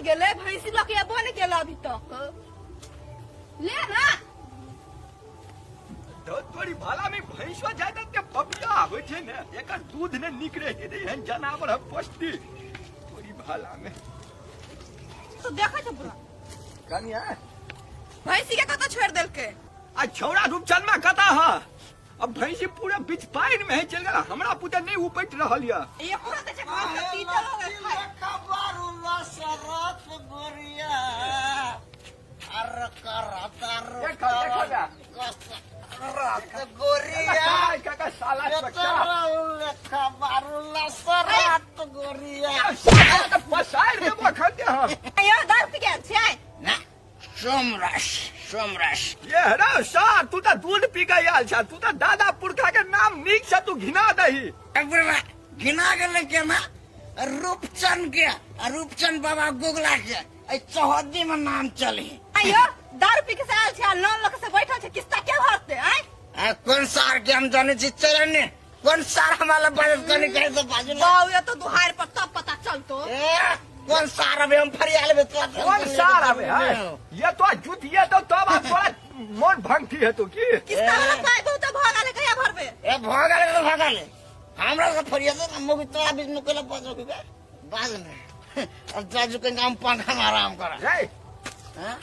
गेले भैंसी लके बन गेल अभी तक ले ना थोड़ी भाला में भैंसवा ज्यादा के पपिया होय छे ने एकर दूध ने निकरे हे रे जनावर पष्टी थोड़ी भाला में तो देखा छ पूरा कनिया भैंसी के कत छोड़ देल के आ छौड़ा रूपचंद में कता ह अब भैंसी पूरा बीच पाइन में चल गेला हमरा पुते नहीं उपट रहल या एको त छ घर के पीतल हो गए खबरुल्ला शरत गोरिया अर करता रात गोरिया काका साला बच्चा खबरुल्ला शरत गोरिया साला पसार में बखते हम यो दारू पी के छै ना सोमरस ये रे सार तू तो दूध पी के आयल छ तू तो दादा पुरखा के नाम नीक से तू घिना दही घिना गेले के ना रूपचंद बाबा गुगला के चौहद्दी में नाम चली आयो दारू पी के आयल छै 9 लाख से बैठल छै किस्ता के भरते आय कौन सार के हम जाने छी चरने कौन सार हमारा बजट करने कहे तो बाजू बाऊ ये तो दुहार पर तब पता चलतो कौन सार अबे हम फरियाल में कौन सार अबे ये तो जुतिया तो तब थोड़ा मन भंगती है तो की किस्ता वाला पाए बहुत भागाले कहिया भरबे ए भागाले हमरा से फरिया से मुगी तोरा बीच में कोला पजो के बाज में अब जाजू के नाम पंखा में आराम कर रे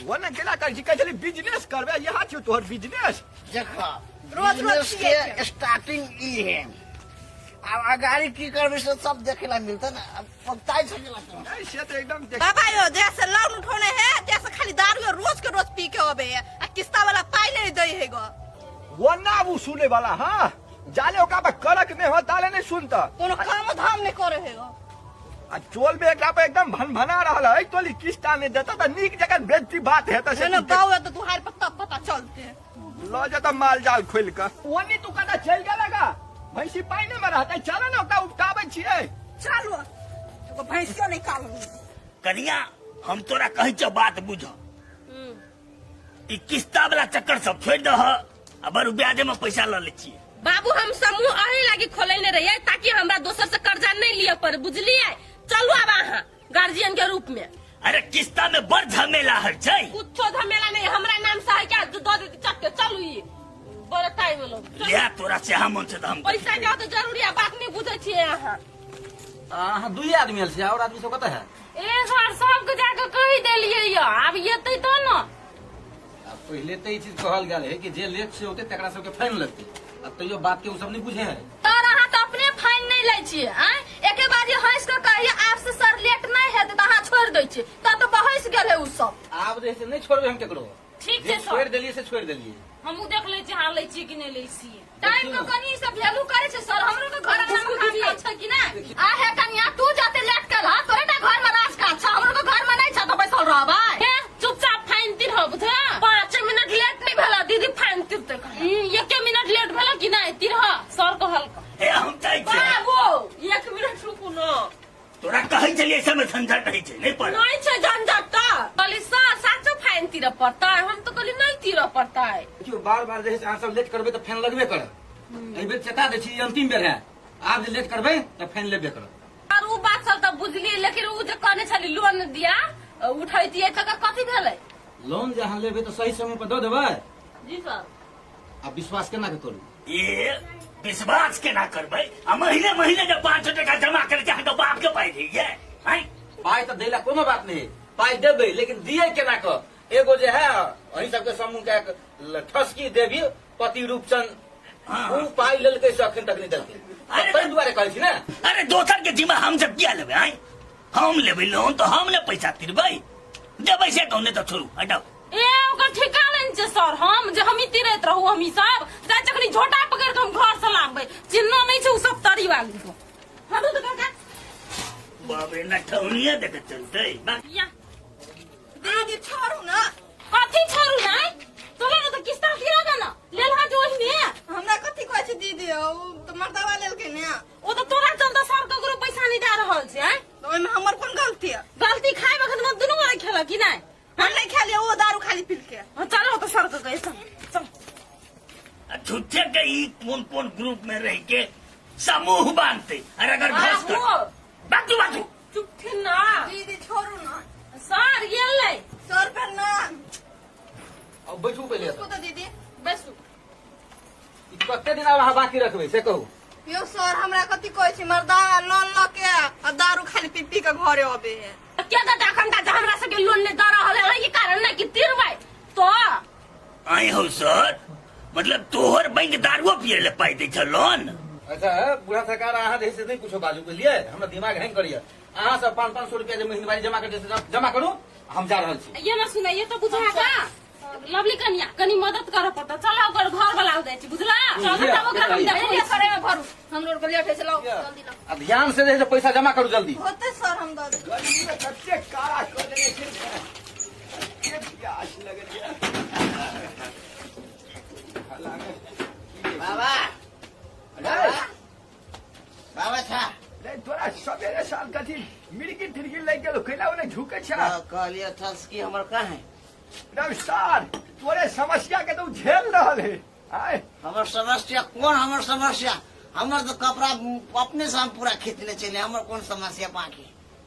वो न केला कर जी कहली बिजनेस करबे यहां छ तोहर बिजनेस देखो रोज बिजनेस के स्टार्टिंग ई है अब अगाड़ी की करबे से सब देखेला मिलता ना अब पक्ताई सकेला तो नहीं से तो एकदम बाबा यो जैसे लोन उठोने है जैसे खाली दारू रोज के रोज पी के आबे आ किस्ता वाला पाई ले दई है गो वो ना वो सुने वाला हां जाले ओका पे करक नहीं हो ताले नहीं सुनता कोनो काम धाम नहीं करे है गो आ चोल में एकरा पे एकदम भनभना रहल है तोली किस्ता में देता त नीक जगह बेइज्जती बात है त से न बाऊ तो तुहार पर तब पता चलते लो जता माल जाल खोल के ओनी तू कदा चल गेलगा भैंसी पानी में रहता चल ना ओका उपटाबे छिए चलो तो भैंसियो निकाल कनिया हम तोरा कहि छ बात बुझ ई किस्ता वाला चक्कर सब छोड़ दह अब ब्याज में पैसा ल ले छी बाबू हम समूह अही लागी खोलेने रहिए ताकि हमरा दोसर से कर्जा नहीं लिया पर बुझलिए चलू अब अहाँ गार्जियन के रूप में अरे किस्ता में बड़ झमेला है छै कुछ झमेला नहीं हमरा नाम से है क्या दो दे चक्के चलू ये बड़ा टाइम लो ले तोरा से हम से हम पैसा का तो जरूरी है बात नहीं बुझे छिए अहाँ अहाँ दुई आदमी आयल छी और आदमी सब कतऽ है ए सर सबके जाके कहि देलिए या अब येतै तो न पहले तो ये चीज कहल गेल है कि जे लेट से होते तकरा सबके फाइन लगते अब तो यो बात के उ सब नहीं बुझे है तर अहाँ तो अपने फाइन नहीं लै छिए एके बार ये हंस के कहिए आप से सर लेट नहीं है तो अहाँ छोड़ दै छिए त तो बहस गेल है उ सब आब जे से नहीं छोड़बे हम केकरो ठीक जे है सर छोड़ देलिए से छोड़ देलिए हमहू देख ले छी हाँ लै छी कि नहीं लै छी टाइम को कनी सब वैल्यू करे छै सर हमरो के घर में काम छै कि नहीं आ है कन्या तू जाते लेट कर हा तोरे ता घर में राज का अच्छा हमरो के घर में नहीं छ तो बैसल रहबै चुपचाप फाइन तीर हो बुझा 5 मिनट लेट नहीं भेला दीदी फाइन तीरते एक मिनट लेट भेला कि नहीं तीर हा सर को हल्का ए हम चाहि छै बाबू 1 मिनट रुकू न तोरा कहै छलिए समय झंझट रही छै नहीं पड़ नहीं छै झंझट त कहली सर साचो फाइन तीर पड़ता है हम तो कहली नहीं तीर पड़ता है देखियो बार बार जे अहाँ सब लेट करबे तो फाइन लगबे करत एहि बेर चेता दै छी अंतिम बेर है आब जे लेट करबे तो फाइन लेबे करत और वो बात सब तो बुझलिए लेकिन वो जो कहने छली लोन दिया उठैतिए त कथी भेलै लोन जे अहाँ लेबे तो सही समय पर दे देबै जी सर अब विश्वास केना के करू ये विश्वास केना करबै आ महीने महीने जब 500 टका जमा करे के अहाँके बाप के पाइ दैये हैं पाइ तो दैला कोनो बात नहीं पाइ देबै लेकिन दिए केना क एगो जे है अही सबके समूह के ठसकी देवी पति रूपचंद उ पाइ लेलकै से अखन तक नहीं देलकै अरे दुआरे कहै छी ना अरे दोसर के जिम्मा हम सब किया लेबै हैं हम लेबै लोन तो हम ने पैसा तिरबै देबै से कहने तो छोड़ू हटाओ ए ओकर ठिकाना नहीं छै सर हम जे हम तीरैत रहू हम ई सब जा चकनी झोटा पकड़ के हम घर से लाबबै चिन्ह नहीं छै उ सब तरी वाली को हटू तो काका बाप रे ना ठौनिया देख चलतै या दीदी छोड़ू ना कथी छोड़ू नहीं तोरा तो किस्ता फिरा देना लेल हा जो ओहिमे हमरा कथी कहै छै दीदी ओ तो मर्दावा लेलकै ने ओ तो तोरा चलता सर ककरो पैसा नहीं दे रहल छै हैं तो ओहिमे हमर कोन गलती है गलती खाए वक्त में दुनू गोरे खेला कि नहीं हम नहीं खा लिया वो दारू खाली पी के चलो तो सर को गए चल झूठे के ई कौन कौन ग्रुप में रह के समूह बांधते और अगर घोष कर बातू बातू चुप थे ना दीदी छोड़ू ना सर दिन वहाँ बाकी रखबे से कहू यो सर हमरा कथी कहै छी मर्दा लोन ल के आ दारू खाली पी पी के घरे अबे है क्या दादा अखन त हमरा सबके लोन ने दरा हले है कारण नहीं कि तिरबै तो आई हो सर मतलब तोहर बैंक दारुओ पिए ले पाई दे छ लोन अच्छा बुढ़ा सरकार अहाँ जैसे नहीं कुछ बाजू के लिए हमरा दिमाग हैंग करिए अहाँ सब 500 रुपया जो महीनवारी जमा कर जमा करू हम जा रहल छी ये ना सुने ये तो बुझा का लवली कन्या कनी मदद करे पड़ता चला ओकर घर वाला जाय छी बुझला चल तब ओकरा हम देखै करे में भरू हम लोग के लेटे चलाओ जल्दी ला ध्यान से जैसे पैसा जमा करू जल्दी होते सर हम दे दे गली में कच्चे कारा कर देने के ये प्यास लग गया बाबा अरे बाबा छा ले तोरा सवेरे साल कथी मिर्गी तिरगी लग गेलो कैला ओने झुके छा कहलिए थस की हमर का है रे सर तोरे समस्या के तो झेल रहल है आय हमर समस्या कौन हमर समस्या हमर तो कपड़ा अपने से हम पूरा खींचने चले हमर कौन समस्या बाकी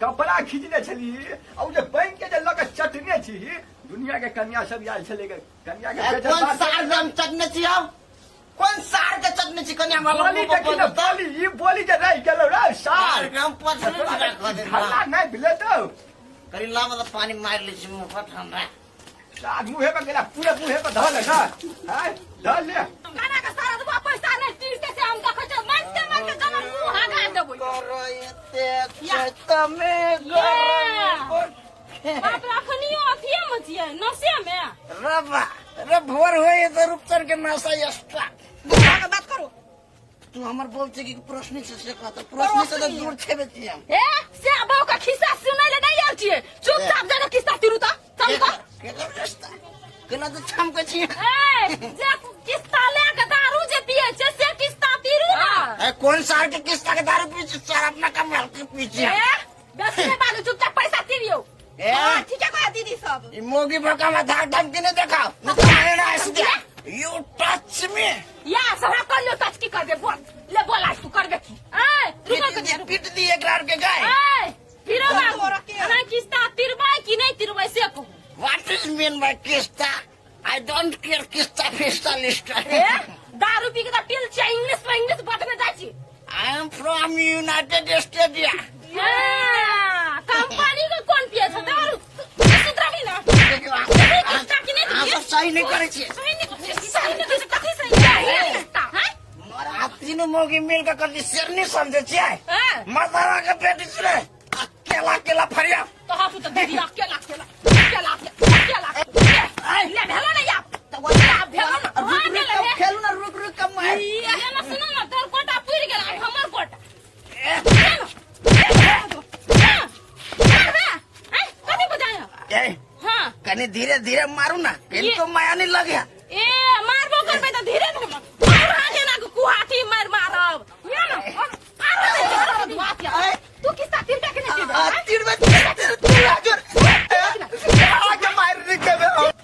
कपड़ा खींचने छली और जे बैंक के जे लग चटने छी दुनिया के कन्या सब आयल छले कन्या के बेटा कौन बात- सार हम चटने छी हम कौन सार के चटने छी कन्या बोली देखी ना बोली ई बोली जे रह गेलो रे सर हम पछने हल्ला नहीं बिले तो करी ला मतलब पानी मार ली छी मुंह पर ठंडा साग मुहे पे गेला पूरे मुहे पे धल ना हाय धल ले खाना का सारा तो पैसा नहीं तीरते से हम देखै छ मानते मानते जमा मुंह हागा देबै करो एते तमे बाप अखनियो अथिए में छियै नसे में रबा रे भोर होए तो रुपचर के नासा एक्स्ट्रा के बात करो तू हमर बोलते कि प्रश्न से कहता प्रश्न से तो दूर छेबे छी हम ए से बाऊ का खिस्सा सुनै ले नहीं आल छियै चुपचाप जाके किस्सा तिरु त चल त केला रस्ता केला तो छम के छी ए जे किस्सा ले के दारू जे पिए छै से किस्सा तिरु ना कौन साल के किस्ता के दारू पी चार अपना कमाल के पीछे ए बस में बालू चुपचाप पैसा तिरियो ए ठीक है कहा दीदी सब ई मोगी भका में धाक धाक के नहीं देखा न तो मेरा ऐसे दिया यू टच मी या सरा कर लो टच की कर दे बोल ले बोला तू कर दे की ए रुको कर पीट दी एक लार के गाय ए फिरो बाबू ना किस्ता तिरबाई कि नहीं तिरबाई से कहू व्हाट इज मीन बाय किस्ता आई डोंट केयर किस्ता फिस्ता लिस्ट ए दारू पी के त टिल छै इंग्लिश बात में जाय छी I am from United states company का कौन पिए छ दारू सुतरा भी ना किस्ता कि नहीं आप सब सही नहीं करे छी सही नहीं कथी सही है किस्ता हैं आप तीनों मोगी मिल के कर शेरनी समझे छी मदारा के पेट छे अकेला अकेला फरिया तो हाथ तो दीदी अकेला ले भेलो ना या तो वो आप भेलो ना हां भेलो है खेलू ना रुक रुक कम मार ये ना सुनो ना तोर कोटा पूरी गेल हमर कोटा कथी बजाया ए हां कने धीरे धीरे मारू ना इनको माया नहीं लगे ए मारबो करबे त धीरे धीरे मार आगे ना कुहाटी मार मारब ये ना तू किस्सा तीर के नहीं तीर में तीर आजर आगे मार रे के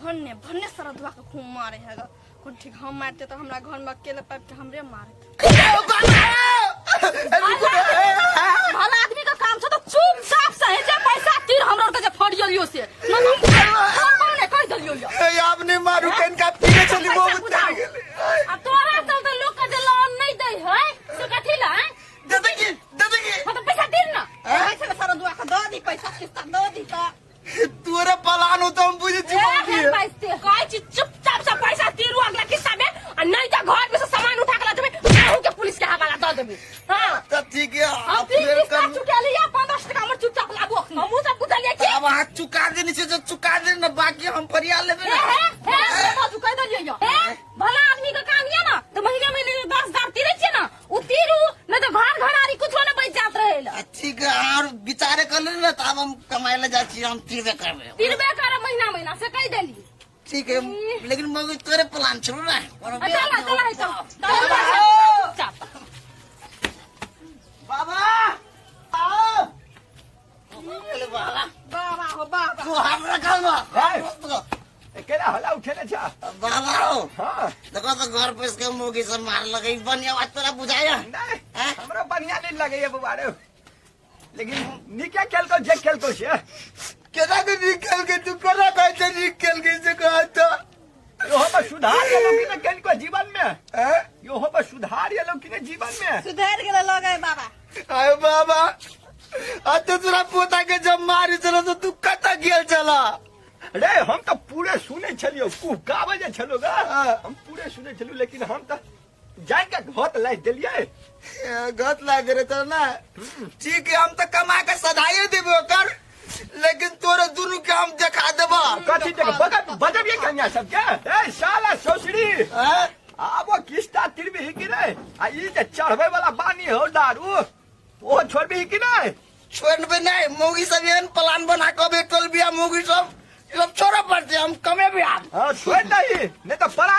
भन्ने भन्ने सारा दुआ के खूब मारे हैगा कोन ठीक हम मारते तो हमरा घर में अकेले पाइप के हमरे मारे भला आदमी का काम छ तो चुपचाप सहे जे पैसा तीर हमरा के जे फड़ियो से न कर दलियो यो आपने मारू कन का पीछे चली वो आ तोरा चल तो लोग के लोन नहीं दे है से कथी ला दादाजी मतलब पैसा तीर ना ऐसे सारा दुआ के दो दी पैसा किस्ता दो दी तो तोरे पलान हो तो हम बुझे चुपचाप से पैसा तीरू अगला किस्सा में और नहीं तो घर में से सामान उठा के ला देबे के पुलिस के हवाला दे देबे हां तो ठीक है अब फिर किस्सा चुका लिया 15 टका हमर चुपचाप लाबो हम सब बुझलिए कि अब हाथ चुका देने से जो चुका दे ना बाकी हम फरियाद लेबे है तो चुका दे लियो भला आदमी का काम ये ना तो महीने में 10,000 तीरे छे ना उ तीरू नहीं तो घर घरारी कुछ ना बच जात रहेला ठीक है और विचारे कर ले ना तब हम कमाए ले जाची हम तीरबे करबे तीरबे करे महीना से कह देली ठीक है लेकिन मगर तोरे प्लान छोड़ ना चल चुपचाप बाबा आओ ले बाबा बाबा हो बाबा तू हमरा कहलो केला हल्ला उठेले छा बाबा हो हां देखो तो घर पे इसके मोगी से मार लगे बढ़िया बात तोरा बुझाया नहीं हमरा बढ़िया नहीं लगे ये बुआरे लेकिन निके खेल को जे खेल को से केना के निकल के तू करा कहते निकल के से कहता यो हम सुधार के लगी ना खेल को जीवन में यो पर सुधार ये लोग कि जीवन में सुधार गेल लगे बाबा अरे बाबा अत तोरा पोता के जब मारी चलो तो तू कत गेल चला अरे हम तो पूरे सुने छलियो कु का बजे छलो गा हम पूरे सुने छलियो लेकिन हम तो जान के घोत लाई देलिए गत लाग रे तो ना ठीक है हम तो कमा के सदाई देबो कर लेकिन तोरे दुनु के हम देखा देबो कथी देख बजब ये कन्या सब क्या ए साला ससुरी आबो किस्ता तिरबी कि रे आ ई जे चढ़बे वाला बानी हो दारू ओ छोड़बी कि नहीं छोड़बे नहीं मोगी सब एहन प्लान बना के बेटल बिया मोगी सब छोड़ा पड़ते हम कमे भी आ छोड़ नहीं तो परा